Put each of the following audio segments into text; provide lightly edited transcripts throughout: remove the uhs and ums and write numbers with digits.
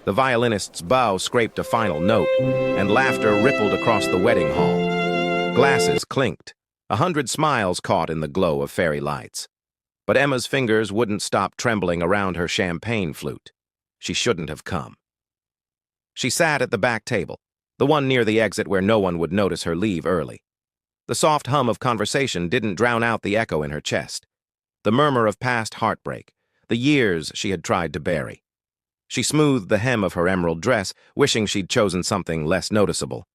The violinist's bow scraped a final note, and laughter rippled across the wedding hall. Glasses clinked, 100 smiles caught in the glow of fairy lights. But Emma's fingers wouldn't stop trembling around her champagne flute. She shouldn't have come. She sat at the back table, the one near the exit where no one would notice her leave early. The soft hum of conversation didn't drown out the echo in her chest, the murmur of past heartbreak, the years she had tried to bury. She smoothed the hem of her emerald dress, wishing she'd chosen something less noticeable.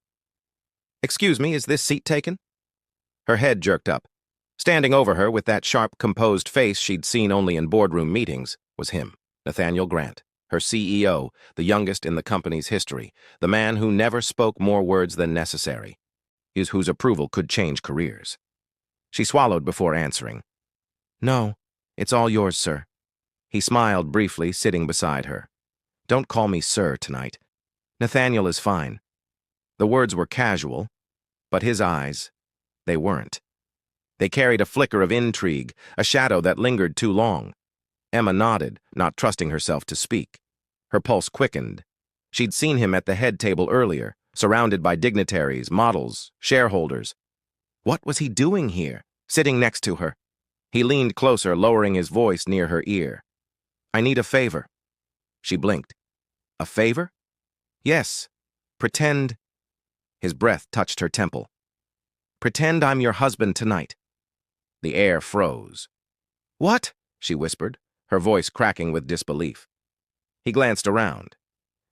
"Excuse me, is this seat taken?" Her head jerked up. Standing over her with that sharp, composed face she'd seen only in boardroom meetings was him, Nathaniel Grant, her CEO, the youngest in the company's history, the man who never spoke more words than necessary, whose approval could change careers. She swallowed before answering. "No, it's all yours, sir." He smiled briefly, sitting beside her. "Don't call me sir tonight. Nathaniel is fine." The words were casual, but his eyes, they weren't. They carried a flicker of intrigue, a shadow that lingered too long. Emma nodded, not trusting herself to speak. Her pulse quickened. She'd seen him at the head table earlier, surrounded by dignitaries, models, shareholders. What was he doing here, sitting next to her? He leaned closer, lowering his voice near her ear. "I need a favor." She blinked. "A favor?" "Yes. Pretend—" His breath touched her temple. "Pretend I'm your husband tonight." The air froze. "What?" she whispered, her voice cracking with disbelief. He glanced around.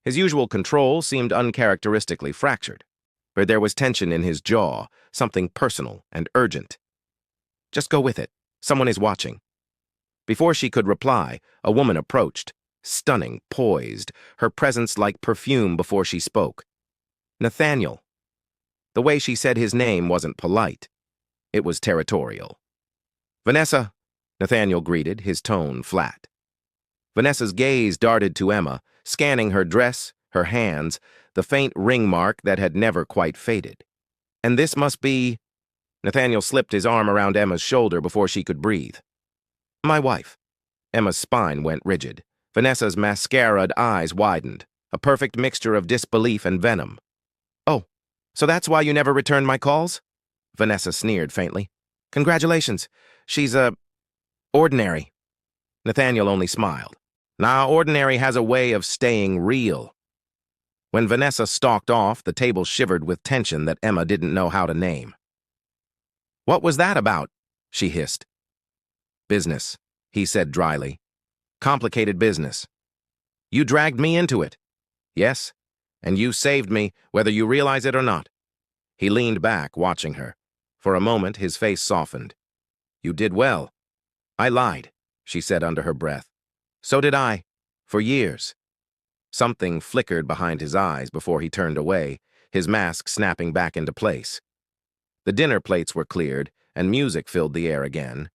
His usual control seemed uncharacteristically fractured, but there was tension in his jaw, something personal and urgent. "Just go with it. Someone is watching." Before she could reply, a woman approached, stunning, poised, her presence like perfume before she spoke. "Nathaniel." The way she said his name wasn't polite. It was territorial. "Vanessa," Nathaniel greeted, his tone flat. Vanessa's gaze darted to Emma, scanning her dress, her hands, the faint ring mark that had never quite faded. "And this must be—" Nathaniel slipped his arm around Emma's shoulder before she could breathe. "My wife." Emma's spine went rigid. Vanessa's mascaraed eyes widened, a perfect mixture of disbelief and venom. "Oh, so that's why you never returned my calls?" Vanessa sneered faintly. "Congratulations. She's, ordinary." Nathaniel only smiled. "Nah, ordinary has a way of staying real." When Vanessa stalked off, the table shivered with tension that Emma didn't know how to name. "What was that about?" she hissed. "Business," he said dryly. "Complicated business. You dragged me into it." "Yes, and you saved me, whether you realize it or not." He leaned back, watching her. For a moment, his face softened. "You did well." "I lied," she said under her breath. "So did I. For years." Something flickered behind his eyes before he turned away, his mask snapping back into place. The dinner plates were cleared, and music filled the air again.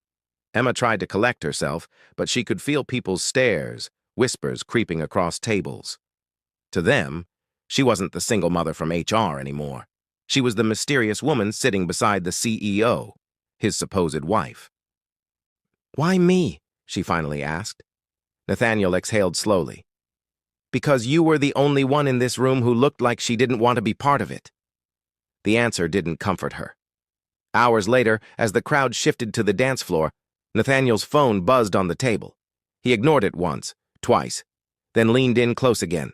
Emma tried to collect herself, but she could feel people's stares, whispers creeping across tables. To them, she wasn't the single mother from HR anymore. She was the mysterious woman sitting beside the CEO, his supposed wife. "Why me?" she finally asked. Nathaniel exhaled slowly. "Because you were the only one in this room who looked like she didn't want to be part of it." The answer didn't comfort her. Hours later, as the crowd shifted to the dance floor, Nathaniel's phone buzzed on the table. He ignored it once, twice, then leaned in close again.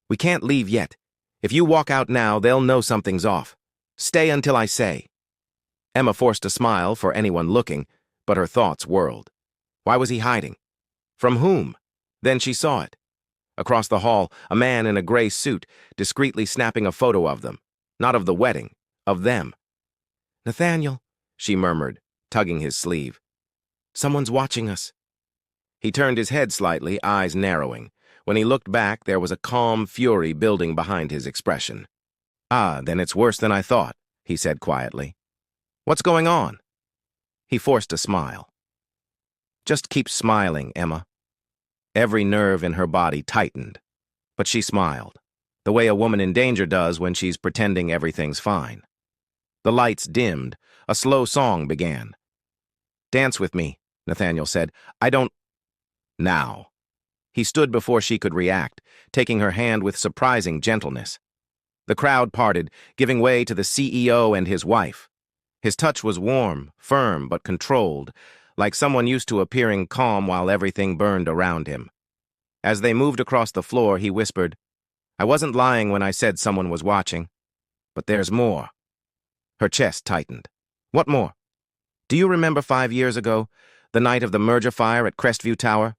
"We can't leave yet. If you walk out now, they'll know something's off. Stay until I say." Emma forced a smile for anyone looking, but her thoughts whirled. Why was he hiding? From whom? Then she saw it. Across the hall, a man in a gray suit, discreetly snapping a photo of them. Not of the wedding, of them. "Nathaniel," she murmured, tugging his sleeve. "Someone's watching us." He turned his head slightly, eyes narrowing. When he looked back, there was a calm fury building behind his expression. "Ah, then it's worse than I thought," he said quietly. "What's going on?" He forced a smile. "Just keep smiling, Emma." Every nerve in her body tightened, but she smiled, the way a woman in danger does when she's pretending everything's fine. The lights dimmed. A slow song began. "Dance with me," Nathaniel said. "I don't—" "Now." He stood before she could react, taking her hand with surprising gentleness. The crowd parted, giving way to the CEO and his wife. His touch was warm, firm, but controlled, like someone used to appearing calm while everything burned around him. As they moved across the floor, he whispered, "I wasn't lying when I said someone was watching. But there's more." Her chest tightened. "What more? Do you remember 5 years ago, the night of the merger fire at Crestview Tower?"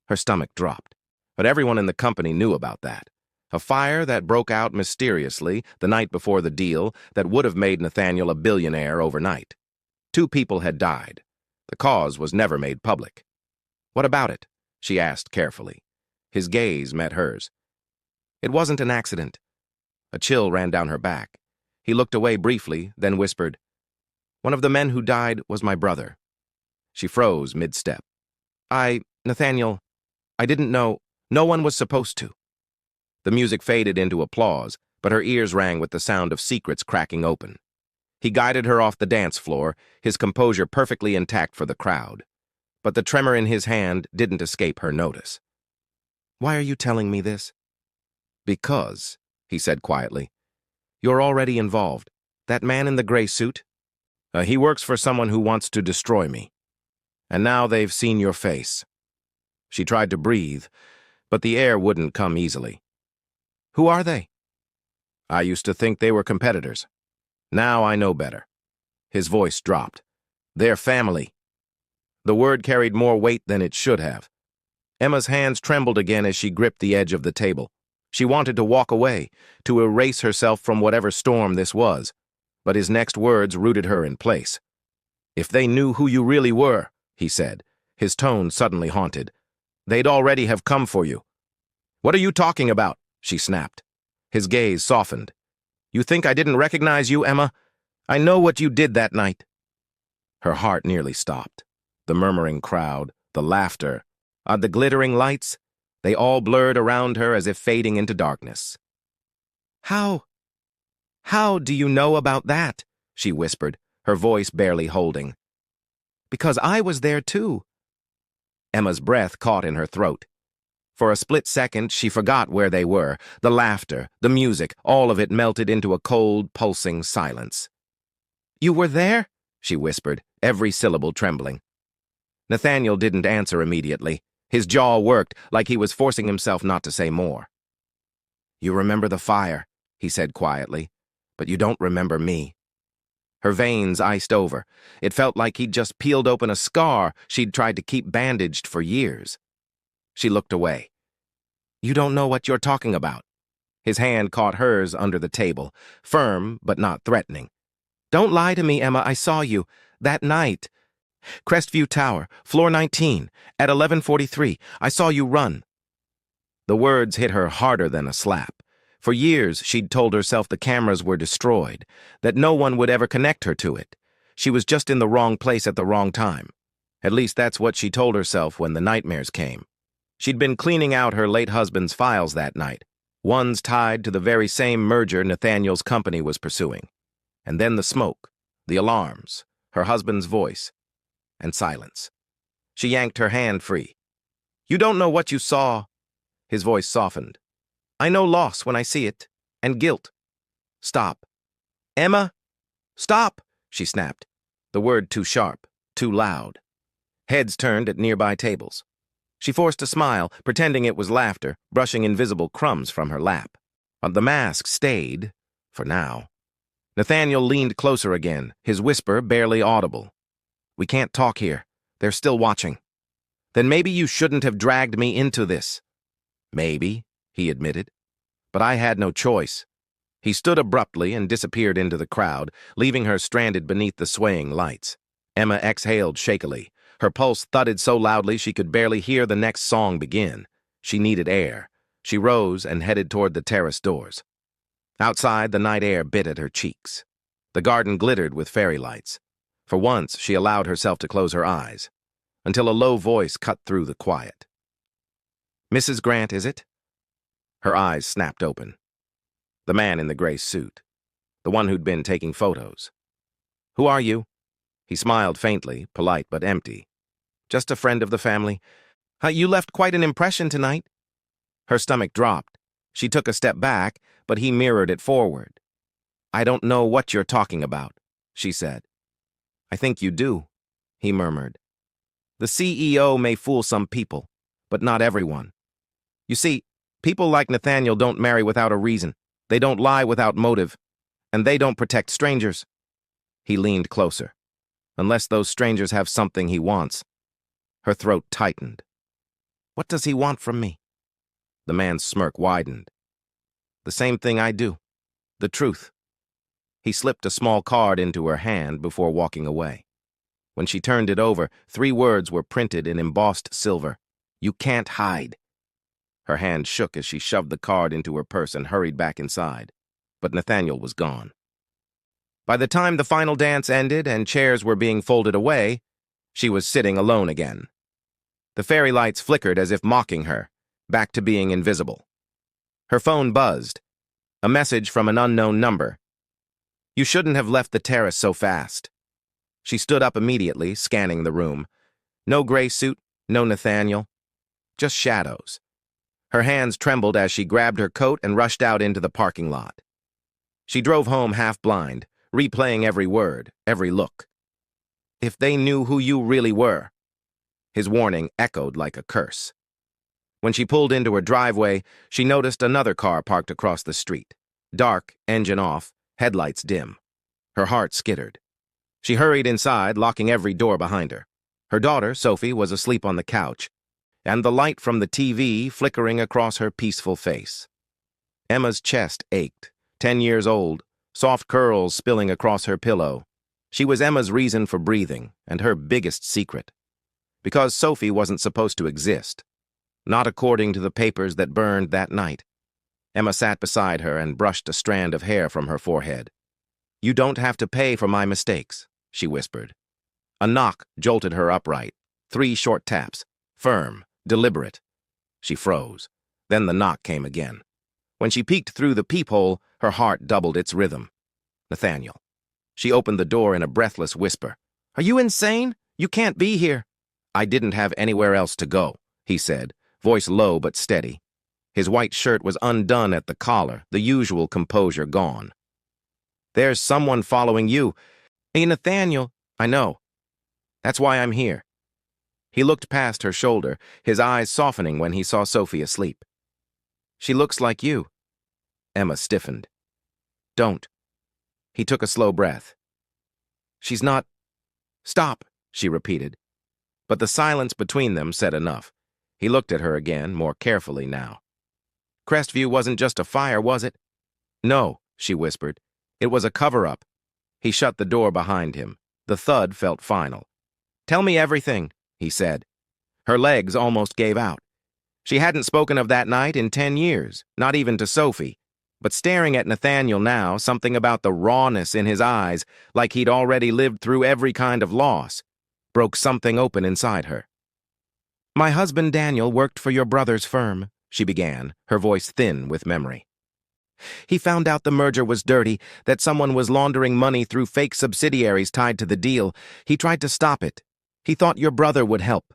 Her stomach dropped. But everyone in the company knew about that. A fire that broke out mysteriously the night before the deal that would have made Nathaniel a billionaire overnight. 2 people had died. The cause was never made public. "What about it?" she asked carefully. His gaze met hers. "It wasn't an accident." A chill ran down her back. He looked away briefly, then whispered, "One of the men who died was my brother." She froze mid-step. Nathaniel, I didn't know. No one was supposed to." The music faded into applause, but her ears rang with the sound of secrets cracking open. He guided her off the dance floor, his composure perfectly intact for the crowd. But the tremor in his hand didn't escape her notice. "Why are you telling me this?" "Because," he said quietly, "you're already involved. That man in the gray suit? He works for someone who wants to destroy me. And now they've seen your face." She tried to breathe, but the air wouldn't come easily. "Who are they?" "I used to think they were competitors. Now I know better." His voice dropped. "They're family." The word carried more weight than it should have. Emma's hands trembled again as she gripped the edge of the table. She wanted to walk away, to erase herself from whatever storm this was, but his next words rooted her in place. "If they knew who you really were," he said, his tone suddenly haunted, "they'd already have come for you." "What are you talking about?" she snapped. His gaze softened. "You think I didn't recognize you, Emma? I know what you did that night." Her heart nearly stopped. The murmuring crowd, the laughter, the glittering lights, they all blurred around her as if fading into darkness. How do you know about that?" she whispered, her voice barely holding. "Because I was there too." Emma's breath caught in her throat. For a split second, she forgot where they were. The laughter, the music, all of it melted into a cold, pulsing silence. "You were there?" she whispered, every syllable trembling. Nathaniel didn't answer immediately. His jaw worked, like he was forcing himself not to say more. "You remember the fire," he said quietly, "but you don't remember me." Her veins iced over. It felt like he'd just peeled open a scar she'd tried to keep bandaged for years. She looked away. "You don't know what you're talking about." His hand caught hers under the table, firm but not threatening. "Don't lie to me, Emma. I saw you. That night. Crestview Tower, floor 19, at 11:43. I saw you run." The words hit her harder than a slap. For years, she'd told herself the cameras were destroyed, that no one would ever connect her to it. She was just in the wrong place at the wrong time. At least that's what she told herself when the nightmares came. She'd been cleaning out her late husband's files that night, ones tied to the very same merger Nathaniel's company was pursuing. And then the smoke, the alarms, her husband's voice, and silence. She yanked her hand free. "You don't know what you saw." His voice softened. "I know loss when I see it, and guilt." "Stop." "Emma, stop," she snapped, the word too sharp, too loud. Heads turned at nearby tables. She forced a smile, pretending it was laughter, brushing invisible crumbs from her lap. But the mask stayed, for now. Nathaniel leaned closer again, his whisper barely audible. "We can't talk here. They're still watching." "Then maybe you shouldn't have dragged me into this." "Maybe," he admitted. "But I had no choice." He stood abruptly and disappeared into the crowd, leaving her stranded beneath the swaying lights. Emma exhaled shakily. Her pulse thudded so loudly she could barely hear the next song begin. She needed air. She rose and headed toward the terrace doors. Outside, the night air bit at her cheeks. The garden glittered with fairy lights. For once, she allowed herself to close her eyes, until a low voice cut through the quiet. "Mrs. Grant, is it?" Her eyes snapped open. The man in the gray suit. The one who'd been taking photos. "Who are you?" He smiled faintly, polite but empty. "Just a friend of the family. You left quite an impression tonight." Her stomach dropped. She took a step back, but he mirrored it forward. "I don't know what you're talking about," she said. "I think you do," he murmured. "The CEO may fool some people, but not everyone. You see, people like Nathaniel don't marry without a reason. They don't lie without motive. And they don't protect strangers." He leaned closer. "Unless those strangers have something he wants." Her throat tightened. "What does he want from me?" The man's smirk widened. "The same thing I do. The truth." He slipped a small card into her hand before walking away. When she turned it over, 3 words were printed in embossed silver. "You can't hide." Her hand shook as she shoved the card into her purse and hurried back inside. But Nathaniel was gone. By the time the final dance ended and chairs were being folded away, she was sitting alone again. The fairy lights flickered as if mocking her, back to being invisible. Her phone buzzed. A message from an unknown number. "You shouldn't have left the terrace so fast." She stood up immediately, scanning the room. No gray suit, no Nathaniel. Just shadows. Her hands trembled as she grabbed her coat and rushed out into the parking lot. She drove home half-blind, replaying every word, every look. "If they knew who you really were." His warning echoed like a curse. When she pulled into her driveway, she noticed another car parked across the street. Dark, engine off, headlights dim. Her heart skittered. She hurried inside, locking every door behind her. Her daughter, Sophie, was asleep on the couch, and the light from the TV flickering across her peaceful face. Emma's chest ached. 10 years old, soft curls spilling across her pillow. She was Emma's reason for breathing, and her biggest secret. Because Sophie wasn't supposed to exist. Not according to the papers that burned that night. Emma sat beside her and brushed a strand of hair from her forehead. "You don't have to pay for my mistakes," she whispered. A knock jolted her upright. 3 short taps. Firm, deliberate. She froze. Then the knock came again. When she peeked through the peephole, her heart doubled its rhythm. Nathaniel. She opened the door in a breathless whisper. "Are you insane? You can't be here." "I didn't have anywhere else to go," he said, voice low but steady. His white shirt was undone at the collar, the usual composure gone. "There's someone following you." "Hey, Nathaniel." "I know. That's why I'm here." He looked past her shoulder, his eyes softening when he saw Sophie asleep. "She looks like you." Emma stiffened. "Don't." He took a slow breath. "She's not—" "Stop," she repeated. But the silence between them said enough. He looked at her again, more carefully now. "Crestview wasn't just a fire, was it?" "No," she whispered. "It was a cover-up." He shut the door behind him. The thud felt final. "Tell me everything," he said. Her legs almost gave out. She hadn't spoken of that night in 10 years, not even to Sophie. But staring at Nathaniel now, something about the rawness in his eyes, like he'd already lived through every kind of loss, broke something open inside her. "My husband Daniel worked for your brother's firm," she began, her voice thin with memory. "He found out the merger was dirty, that someone was laundering money through fake subsidiaries tied to the deal. He tried to stop it. He thought your brother would help."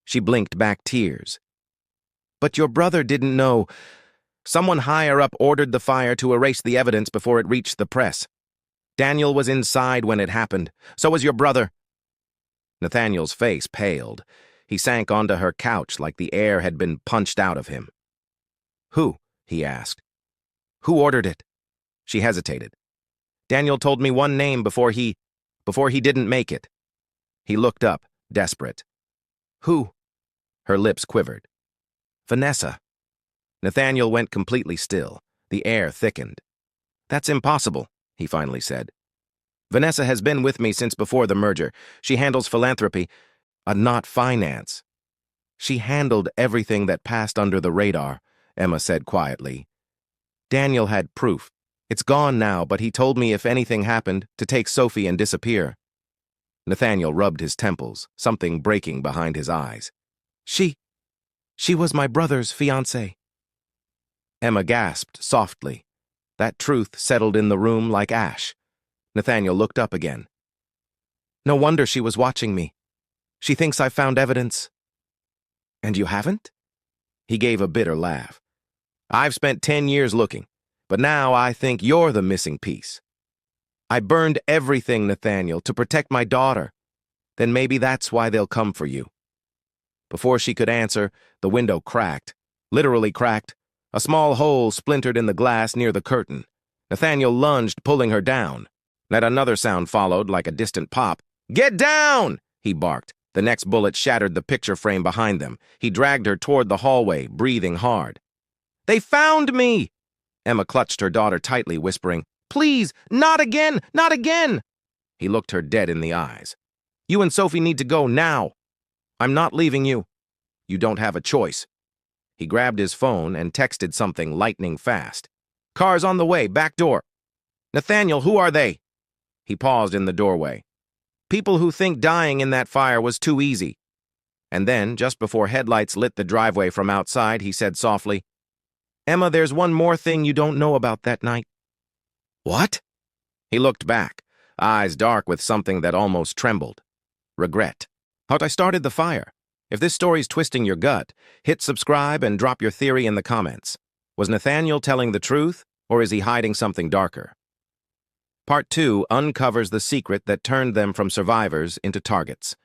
She blinked back tears. "But your brother didn't know. Someone higher up ordered the fire to erase the evidence before it reached the press. Daniel was inside when it happened. So was your brother." Nathaniel's face paled. He sank onto her couch like the air had been punched out of him. "Who?" he asked. "Who ordered it?" She hesitated. "Daniel told me one name before he didn't make it." He looked up, desperate. "Who?" Her lips quivered. "Vanessa." Nathaniel went completely still. The air thickened. "That's impossible," he finally said. "Vanessa has been with me since before the merger. She handles philanthropy, not finance." "She handled everything that passed under the radar," Emma said quietly. "Daniel had proof. It's gone now, but he told me if anything happened, to take Sophie and disappear." Nathaniel rubbed his temples, something breaking behind his eyes. She was my brother's fiancée." Emma gasped softly. That truth settled in the room like ash. Nathaniel looked up again. "No wonder she was watching me. She thinks I found evidence." And you haven't? He gave a bitter laugh. I've spent 10 years looking, but now I think you're the missing piece. I burned everything, Nathaniel, to protect my daughter. Then maybe that's why they'll come for you. Before she could answer, the window cracked. Literally cracked. A small hole splintered in the glass near the curtain. Nathaniel lunged, pulling her down. Then another sound followed, like a distant pop. "Get down!" he barked. The next bullet shattered the picture frame behind them. He dragged her toward the hallway, breathing hard. "They found me!" Emma clutched her daughter tightly, whispering, "Please, not again, not again!" He looked her dead in the eyes. "You and Sophie need to go now. I'm not leaving you. You don't have a choice." He grabbed his phone and texted something lightning fast. "Car's on the way, back door." "Nathaniel, who are they?" He paused in the doorway. "People who think dying in that fire was too easy." And then, just before headlights lit the driveway from outside, he said softly, "Emma, there's one more thing you don't know about that night." "What?" He looked back, eyes dark with something that almost trembled. Regret. How I started the fire. If this story's twisting your gut, hit subscribe and drop your theory in the comments. Was Nathaniel telling the truth, or is he hiding something darker? Part 2 uncovers the secret that turned them from survivors into targets.